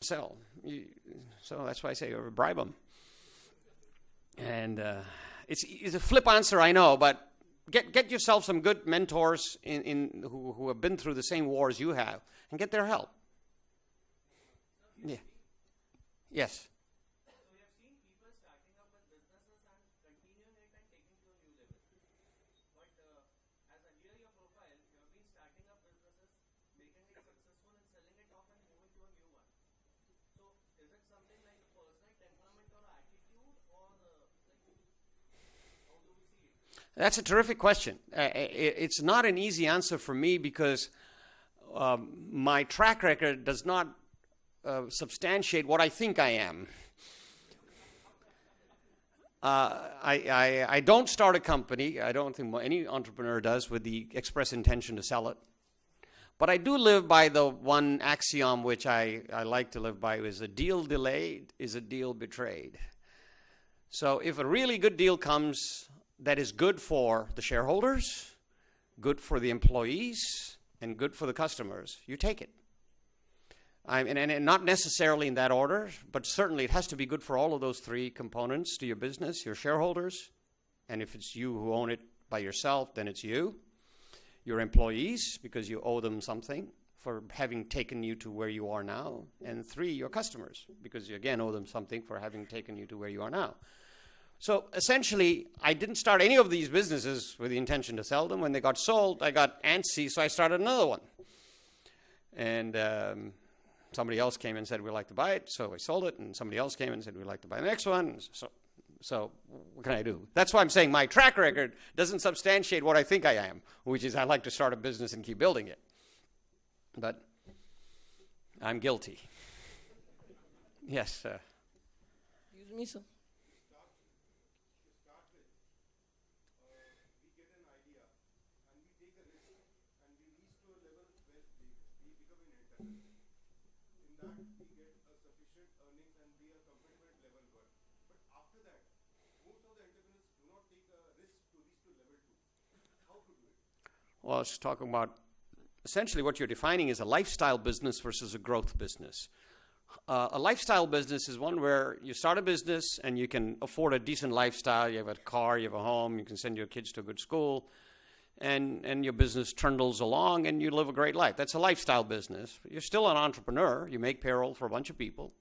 sell. So that's why I say bribe them. And it's a flip answer, I know, but get yourself some good mentors who have been through the same wars you have, and get their help. Yeah. Yes. So we have seen people starting up with businesses and continuing it and taking to a new level. But as I hear your profile, you have been starting up businesses, making it successful and selling it off and moving to a new one. So is it something like a personal temperament or attitude, or how do we see it? That's a terrific question. It's not an easy answer for me because my track record does not substantiate what I think I am. I don't start a company. I don't think any entrepreneur does with the express intention to sell it. But I do live by the one axiom which I like to live by, is a deal delayed is a deal betrayed. So if a really good deal comes that is good for the shareholders, good for the employees, and good for the customers, you take it. And not necessarily in that order, but certainly it has to be good for all of those three components to your business: your shareholders, and if it's you who own it by yourself, then it's you; your employees, because you owe them something for having taken you to where you are now; and three, your customers, because you again owe them something for having taken you to where you are now. So essentially, I didn't start any of these businesses with the intention to sell them. When they got sold, I got antsy, so I started another one. And somebody else came and said, we'd like to buy it, so I sold it, and somebody else came and said, we'd like to buy the next one. So what can I do? That's why I'm saying my track record doesn't substantiate what I think I am, which is I like to start a business and keep building it. But I'm guilty. Yes, sir. Excuse me, sir. Well, let's talk about essentially what you're defining is a lifestyle business versus a growth business. A lifestyle business is one where you start a business and you can afford a decent lifestyle. You have a car, you have a home, you can send your kids to a good school, and your business trundles along and you live a great life. That's a lifestyle business. You're still an entrepreneur. You make payroll for a bunch of people.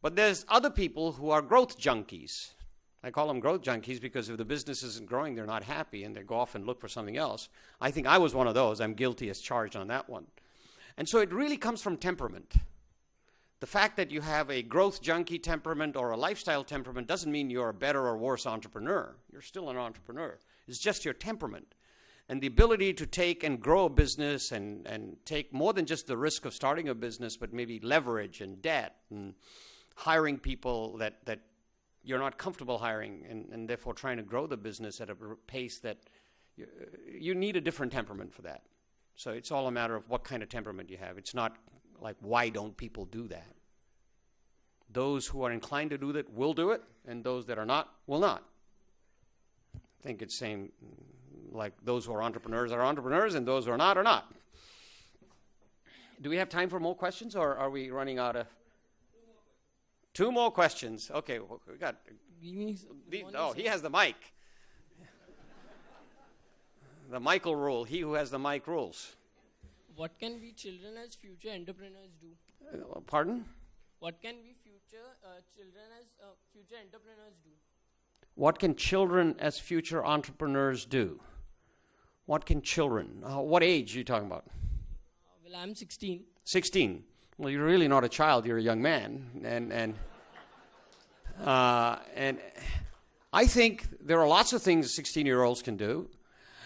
But there's other people who are growth junkies. I call them growth junkies because if the business isn't growing, they're not happy and they go off and look for something else. I think I was one of those. I'm guilty as charged on that one. And so it really comes from temperament. The fact that you have a growth junkie temperament or a lifestyle temperament doesn't mean you're a better or worse entrepreneur. You're still an entrepreneur. It's just your temperament. And the ability to take and grow a business and take more than just the risk of starting a business, but maybe leverage and debt and hiring people that you're not comfortable hiring, and therefore trying to grow the business at a pace that you need a different temperament for that. So it's all a matter of what kind of temperament you have. It's not like, why don't people do that? Those who are inclined to do that will do it, and those that are not will not. I think it's same like those who are entrepreneurs, and those who are not. Do we have time for more questions, or are we running out of... Two more questions. Okay, well, we got... he has the mic. The Michael rule. He who has the mic rules. What can we children as future entrepreneurs do? Pardon? What can we children as future entrepreneurs do? What can children as future entrepreneurs do? What can children? What age are you talking about? Well, I'm 16. 16. Well, you're really not a child. You're a young man. And I think there are lots of things 16-year-olds can do.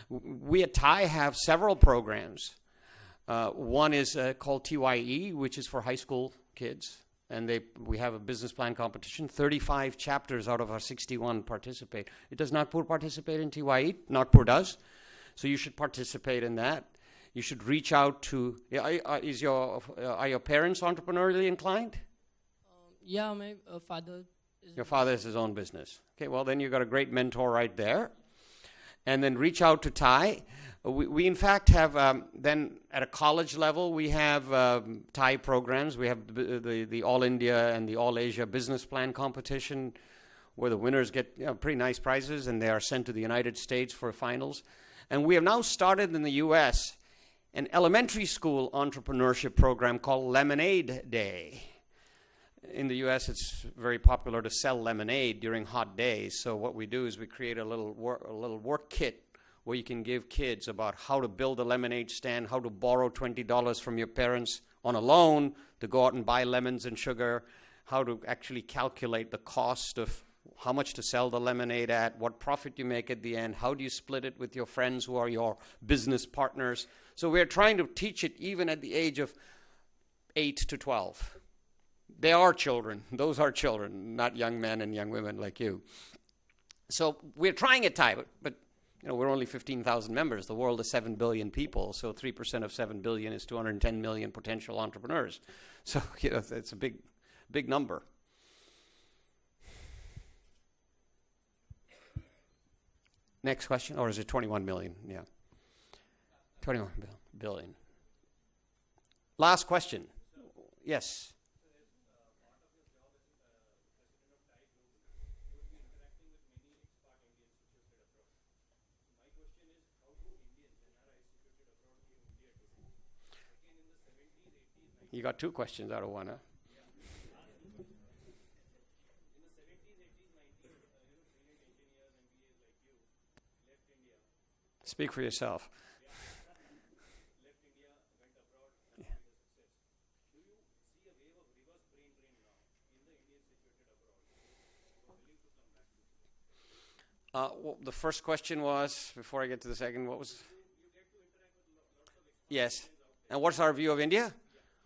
We at TiE have several programs. One is called TYE, which is for high school kids. And we have a business plan competition. 35 chapters out of our 61 participate. Does Nagpur participate in TYE? Nagpur does. So you should participate in that. You should reach out to... Are your parents entrepreneurially inclined? Yeah, my father... Your father has his own business. Okay, well, then you've got a great mentor right there. and then reach out to Thai. We in fact have, then at a college level, we have Thai programs. We have the All India and the All Asia Business Plan competition, where the winners get pretty nice prizes, and they are sent to the United States for finals. And we have now started in the U.S. an elementary school entrepreneurship program called Lemonade Day. In the U.S., it's very popular to sell lemonade during hot days. So what we do is we create a little work kit where you can give kids about how to build a lemonade stand, how to borrow $20 from your parents on a loan to go out and buy lemons and sugar, how to actually calculate the cost of how much to sell the lemonade at, what profit you make at the end, how do you split it with your friends who are your business partners. So we're trying to teach it even at the age of 8 to 12. They are children. Those are children, not young men and young women like you. So we're trying it, Thai, but we're only 15,000 members. The world is 7 billion people, so 3% of 7 billion is 210 million potential entrepreneurs. So it's a big number. Next question, or is it 21 million? Yeah. 21 billion. Last question. Yes. You got 2 questions out of 1, huh? Speak for yourself. Left India, went abroad, and had a success. Do you see a wave of reverse brain drain now in the Indians situated abroad who are willing to come back to Well, the first question was, before I get to the second, what was? You get to interact with lots of experts. Yes. And what's our view of India?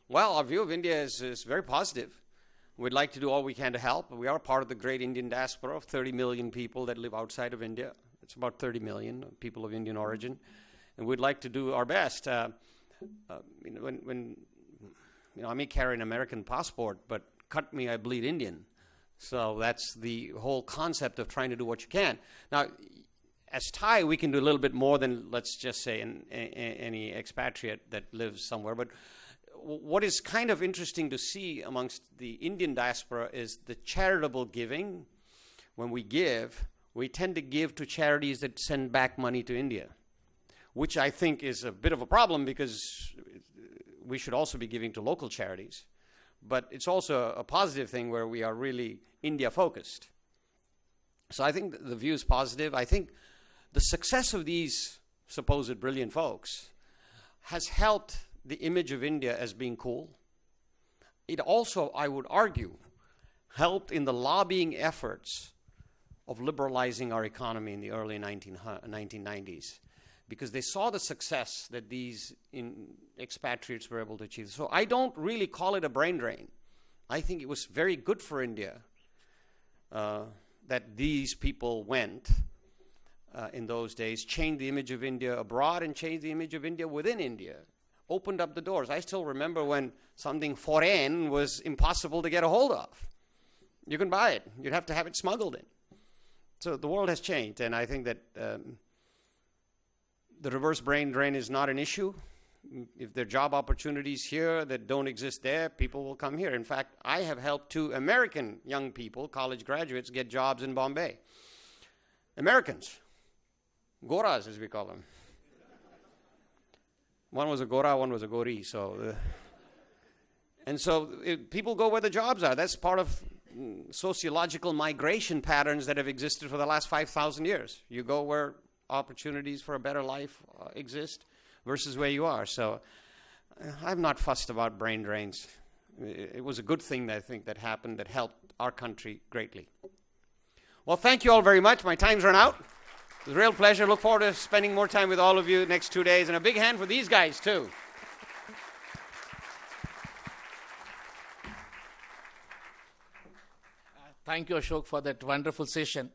Well, our view of India is very positive. We'd like to do all we can to help. We are part of the great Indian diaspora of 30 million people that live outside of India. It's about 30 million people of Indian origin. And we'd like to do our best. I may carry an American passport, but cut me, I bleed Indian. So that's the whole concept of trying to do what you can. Now, as Thai, we can do a little bit more than, let's just say, any expatriate that lives somewhere. But what is kind of interesting to see amongst the Indian diaspora is the charitable giving. When we give, we tend to give to charities that send back money to India, which I think is a bit of a problem because we should also be giving to local charities. But it's also a positive thing where we are really India-focused. So I think the view is positive. I think the success of these supposed brilliant folks has helped the image of India as being cool. It also, I would argue, helped in the lobbying efforts of liberalizing our economy in the early 1990s, because they saw the success that these expatriates were able to achieve. So I don't really call it a brain drain. I think it was very good for India that these people went in those days, changed the image of India abroad and changed the image of India within India. Opened up the doors. I still remember when something foreign was impossible to get a hold of. You can buy it. You'd have to have it smuggled in. So the world has changed, and I think that the reverse brain drain is not an issue. If there are job opportunities here that don't exist there, people will come here. In fact, I have helped 2 American young people, college graduates, get jobs in Bombay. Americans. Goras, as we call them. One was a Gora, one was a Gori. So, people go where the jobs are. That's part of sociological migration patterns that have existed for the last 5,000 years. You go where opportunities for a better life exist versus where you are. So I'm not fussed about brain drains. It was a good thing, I think, that happened that helped our country greatly. Well, thank you all very much. My time's run out. It was a real pleasure. Look forward to spending more time with all of you next 2 days. And a big hand for these guys, too. Thank you, Ashok, for that wonderful session.